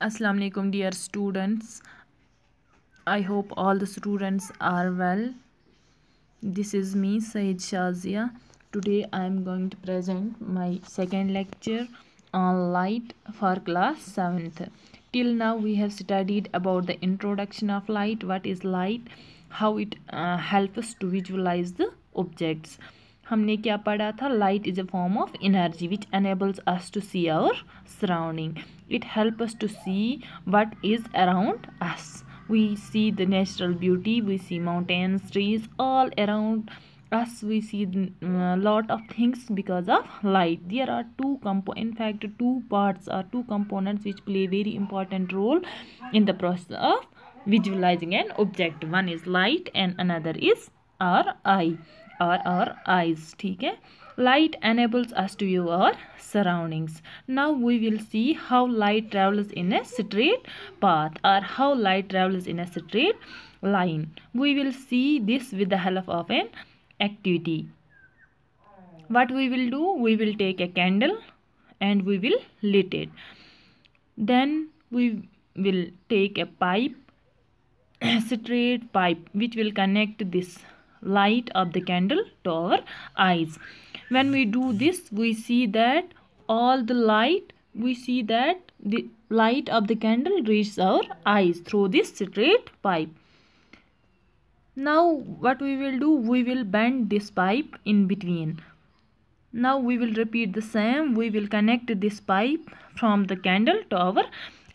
Assalamu alaikum dear students. I hope all the students are well. This is me Miss Shaziah. Today I am going to present my second lecture on light for class 7th. Till now we have studied about the introduction of light, what is light, how it helps us to visualize the objects. हमने क्या पढ़ा था? Light is a form of energy which enables us to see our surrounding. It helps us to see what is around us. We see the natural beauty, we see mountains, trees all around us. We see a lot of things because of light. There are two parts or two components which play very important role in the process of visualizing an object. One is light and another is our eye or our eyes. ठीक है? Light enables us to view our surroundings. Now we will see how light travels in a straight path or how light travels in a straight line. We will see this with the help of an activity. What we will do? We will take a candle and we will lit it. Then we will take a pipe, a straight pipe, which will connect this light of the candle to our eyes. When we do this, we see that the light of the candle reaches our eyes through this straight pipe. Now what we will do? We will bend this pipe in between. Now we will repeat the same. We will connect this pipe from the candle to our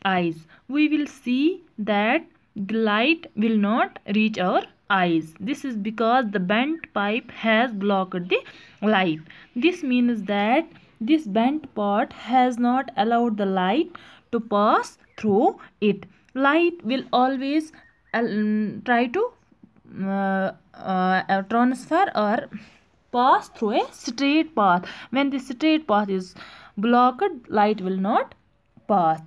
eyes. We will see that the light will not reach our eyes. This is because the bent pipe has blocked the light. This means that this bent part has not allowed the light to pass through it. Light will always try to transfer or pass through a straight path. When the straight path is blocked, light will not pass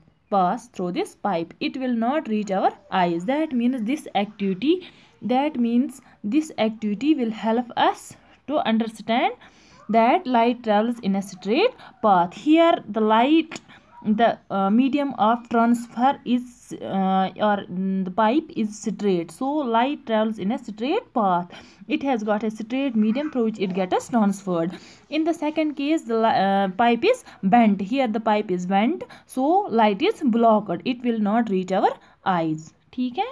through this pipe. It will not reach our eyes. That means this activity will help us to understand that light travels in a straight path. Here the medium of transfer is or the pipe is straight, so light travels in a straight path. It has got a straight medium through which it gets transferred. In the second case, the pipe is bent. Here the pipe is bent, so light is blocked. It will not reach our eyes. ठीक है?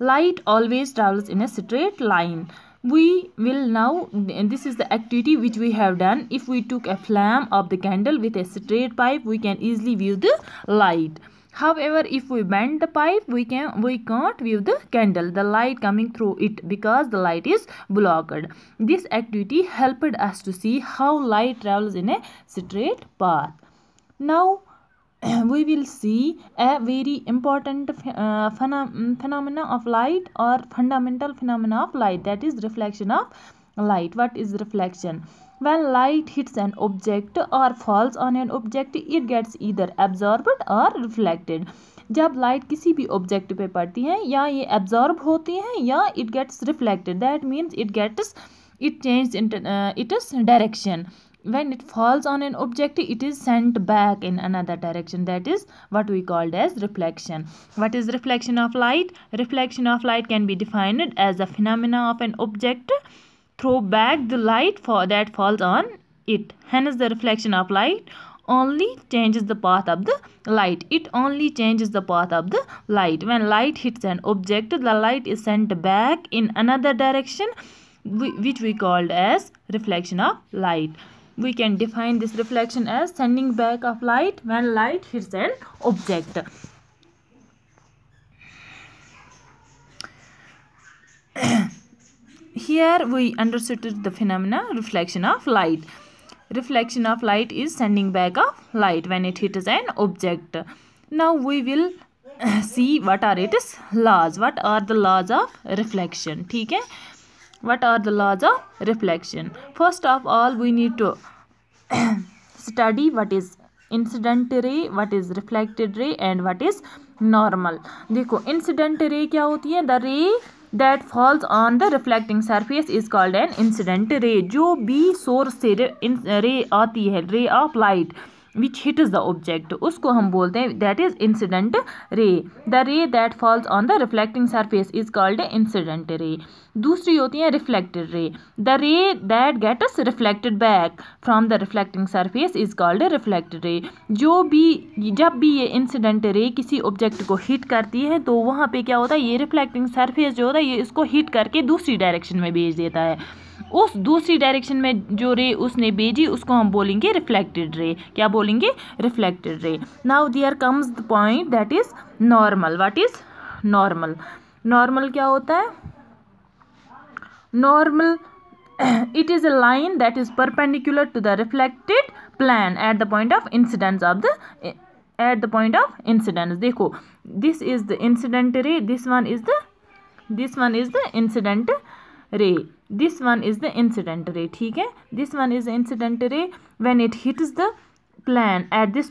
Light always travels in a straight line. We will now, this is the activity which we have done. If we took a flame of the candle with a straight pipe, we can easily view the light. However, if we bend the pipe, we can't view the candle, the light coming through it, because the light is blocked. This activity helped us to see how light travels in a straight path. Now we will see a very important phenomena of light or fundamental phenomena of light, that is reflection of light. What is reflection? When light hits an object or falls on an object, it gets either absorbed or reflected. जब light किसी भी object पे पड़ती है, या ये absorb होती है या it gets reflected. That means it changes its direction. When it falls on an object, it is sent back in another direction. That is what we called as reflection. What is reflection of light? Reflection of light can be defined as the phenomena of an object throw back the light that falls on it. Hence the reflection of light only changes the path of the light. It only changes the path of the light. When light hits an object, the light is sent back in another direction, which we called as reflection of light. We can define this reflection as sending back of light when light hits an object. Here we understood the phenomena reflection of light. Reflection of light is sending back of light when it hits an object. Now we will see what are its laws. What are the laws of reflection? ठीक है? What are the laws of reflection? First of all, we need to study what is incident ray, what is reflected ray and what is normal. देखो incident ray क्या होती है? The ray that falls on the reflecting surface is called an incident ray. जो भी source से ray आती है, ray of light which hits the object, उसको हम बोलते हैं that is incident ray. The ray that falls on the reflecting surface is called incident ray. दूसरी होती है reflected ray. The ray that gets reflected back from the reflecting surface is called reflected ray. जब भी ये incident ray किसी object को hit करती है तो वहाँ पे क्या होता है, ये reflecting surface जो होता है ये इसको hit करके दूसरी डायरेक्शन में भेज देता है. उस दूसरी डायरेक्शन में जो रे उसने भेजी उसको हम बोलेंगे रिफ्लेक्टेड रे. क्या बोलेंगे? Reflected ray. Now there comes the point that is normal. What is normal? Normal क्या होता है? Normal it is a line that is perpendicular to the reflected plane at the point of incidence of the देखो, this is the incident ray, this one is the incident ray, this one is the incident ray. ठीक है, this one is the incident ray. When it hits the plane at this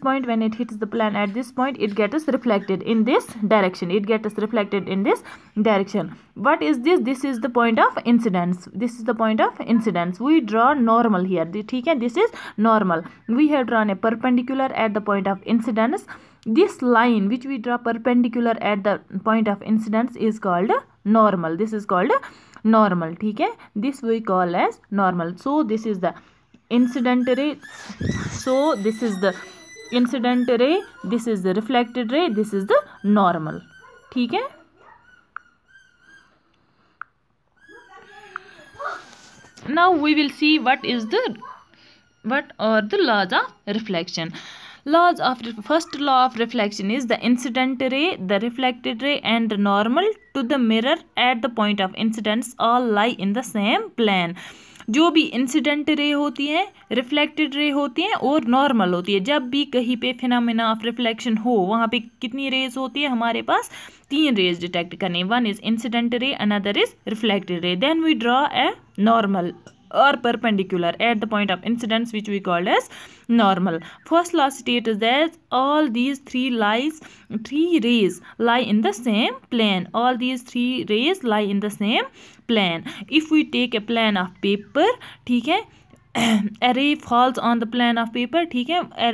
point, it gets reflected in this direction. What is this? This is the point of incidence. We draw normal here. ठीक है, this is normal. We have drawn a perpendicular at the point of incidence. This line which we draw perpendicular at the point of incidence is called normal. This is called normal. ठीक है, this we call as normal. So this is the incident ray. So this is the incident ray, this is the reflected ray, this is the normal. ठीक है. Now we will see what are the laws of reflection. First law of reflection is the incident ray, the reflected ray and the normal to the mirror at the point of incidence all lie in the same plane. जो भी incident ray होती है, reflected ray होती है और normal होती है. जब भी कहीं पे फिनोमेना ऑफ रिफ्लेक्शन हो वहाँ पे कितनी रेज होती है हमारे पास? 3 रेज डिटेक्ट करने. One is incident ray, another is reflected ray. Then we draw a normal or perpendicular at the point of incidence which we called as normal. First law states that all these three rays lie in the same plane. All these 3 rays lie in the same plane. If we take a plane of paper, ठीक है, a ray falls on the plane of paper. ठीक है, a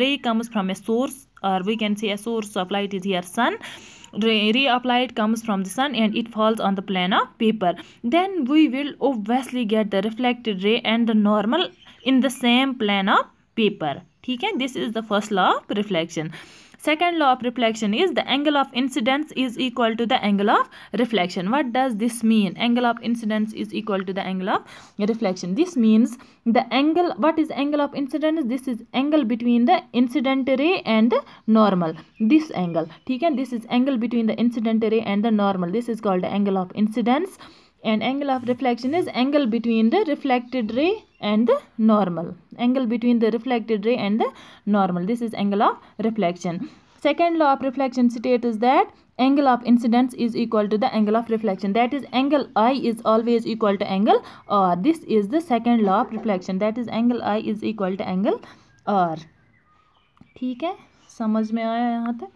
ray comes from a source, or we can say a source of light is here sun. Ray of light comes from the sun and it falls on the plane of paper. Then we will obviously get the reflected ray and the normal in the same plane of paper. ठीक है, this is the first law of reflection. Second law of reflection is the angle of incidence is equal to the angle of reflection. What does this mean? Angle of incidence is equal to the angle of reflection. This means the angle. What is angle of incidence? This is angle between the incident ray and the normal. This angle. ठीक है, this is angle between the incident ray and the normal. This is called the angle of incidence. And angle of reflection is angle between the reflected ray and the normal. Angle between the reflected ray and the normal. This is angle of reflection. Second law of reflection states that angle of incidence is equal to the angle of reflection. That is, angle I is always equal to angle R. This is the second law of reflection. That is, angle I is equal to angle R. ठीक है, समझ में आया यहाँ तक?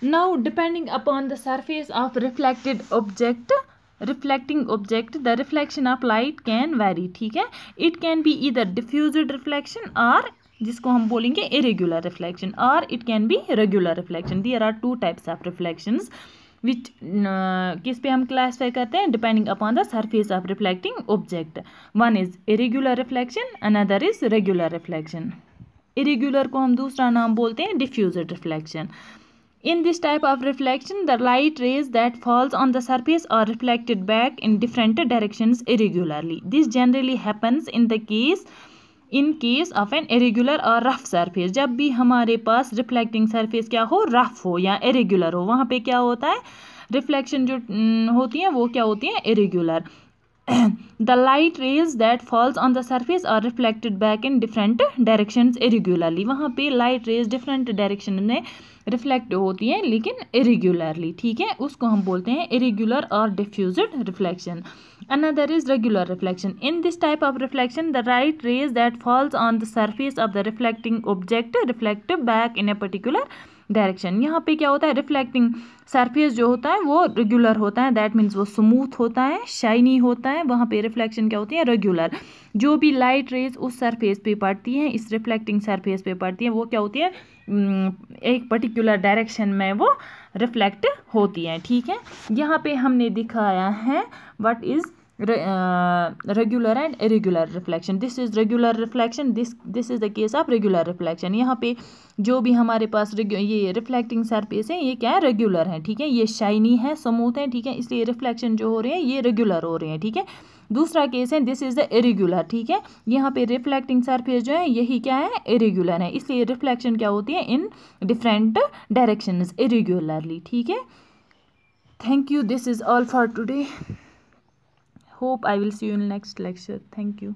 Now, depending upon the surface of reflecting object, the reflection of light can vary. ठीक है, it can be either diffused reflection or जिसको हम बोलेंगे irregular reflection, or it can be regular reflection. There are 2 types of reflections which किस पे हम classify करते हैं? Depending upon the surface of reflecting object. One is irregular reflection, another is regular reflection. Irregular को हम दूसरा नाम बोलते हैं diffused reflection. In this type of reflection, the light rays that falls on the surface are reflected back in different directions irregularly. This generally happens in case of an irregular or rough surface. जब भी हमारे पास reflecting surface क्या हो? rough हो या irregular हो, वहाँ पे क्या होता है? reflection जो होती है वो क्या होती है? irregular. The light rays that falls on the surface are reflected back in different directions irregularly. वहाँ पे light rays different direction में रिफ्लेक्ट होती है लेकिन irregularly. ठीक है, उसको हम बोलते हैं irregular or diffused reflection. Another is regular reflection. In this type of reflection, the light rays that falls on the surface of the reflecting object reflect back in a particular direction. यहाँ पे क्या होता है, reflecting surface जो होता है वो regular होता है, दैट मीन्स वो स्मूथ होता है, शाइनी होता है, वहाँ पे रिफ्लेक्शन क्या होती है, रेगुलर। जो भी लाइट रेज उस सरफेस पे पड़ती है, इस रिफ्लेक्टिंग सरफेस पे पड़ती है, वो क्या होती है, एक पर्टिकुलर डायरेक्शन में वो रिफ्लेक्ट होती है। ठीक है, यहाँ पे हमने दिखाया है what is regular and irregular reflection. This is regular reflection, this is the case of regular reflection. यहाँ पे जो भी हमारे पास ये रिफ्लेक्टिंग सरफेस है, ये क्या है, रेगुलर है। ठीक है, ये शाइनी है, स्मूथ है। ठीक है, इसलिए रिफ्लेक्शन जो हो रहे हैं ये रेगुलर हो रहे हैं। ठीक है, दूसरा केस है, दिस इज द इरेगुलर। ठीक है, यहाँ पे रिफ्लेक्टिंग सरफेस जो है यही क्या है, इरेगुलर है, इसलिए रिफ्लेक्शन क्या होती है, इन डिफरेंट डायरेक्शंस, इरेगुलरली। ठीक है, thank you, this is all for today. Hope I will see you in next lecture. Thank you.